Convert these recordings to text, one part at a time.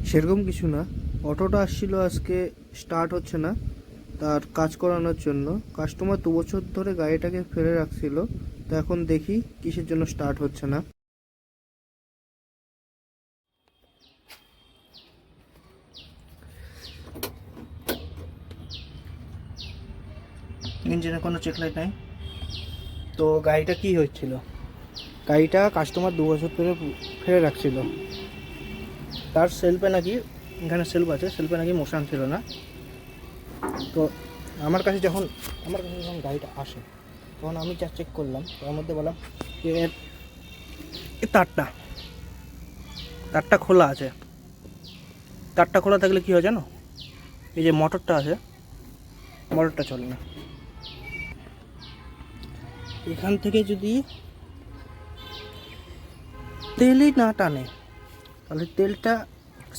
সেরকম কিছু না, অটোটা আসছিল আজকে, স্টার্ট হচ্ছে না, তার কাজ করানোর জন্য। কাস্টমার 2 বছর ধরে গাড়িটাকে ফেলে রাখছিল, তো এখন দেখি কিসের জন্য স্টার্ট হচ্ছে না। ইঞ্জিনে কোনো চেক লাইট নাই। তো গাড়িটা কি হচ্ছিল, গাড়িটা কাস্টমার 2 বছর ধরে ফেলে রাখছিল। তার সেলফে নাকি, এখানে সেলফ আছে, সেলফে নাকি মোশন ছিল না। তো আমার কাছে যখন গাড়িটা আসে, তখন আমি যা চেক করলাম, তার মধ্যে বললাম যে এর তারটা খোলা আছে। তারটা খোলা থাকলে কী হয় জানো, এই যে মোটরটা আছে, মোটরটা চলে না। এখান থেকে যদি তেলই না টানে, তাহলে তেলটা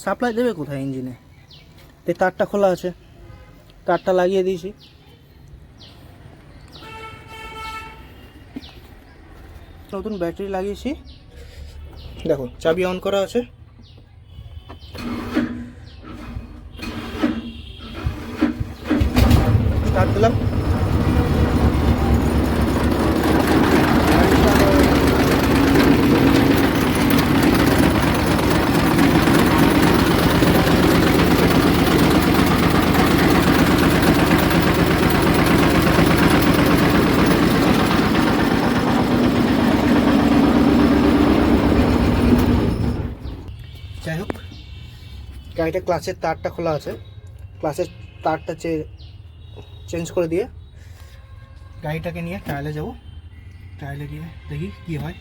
সাপ্লাই দেবে কোথায় ইঞ্জিনে? এই তারটা খোলা আছে, তারটা লাগিয়ে দিয়েছি। নতুন ব্যাটারি লাগিয়েছি, দেখো চাবি অন করা আছে। স্টার্ট দিলাম, যাই হোক গাড়িটা ক্লাচের তারটা খোলা আছে, ক্লাচের তারটা চেঞ্জ করে দিয়ে গাড়িটাকে নিয়ে ট্রায়ালে যাব। ট্রায়ালে গিয়ে দেখি কী হয়।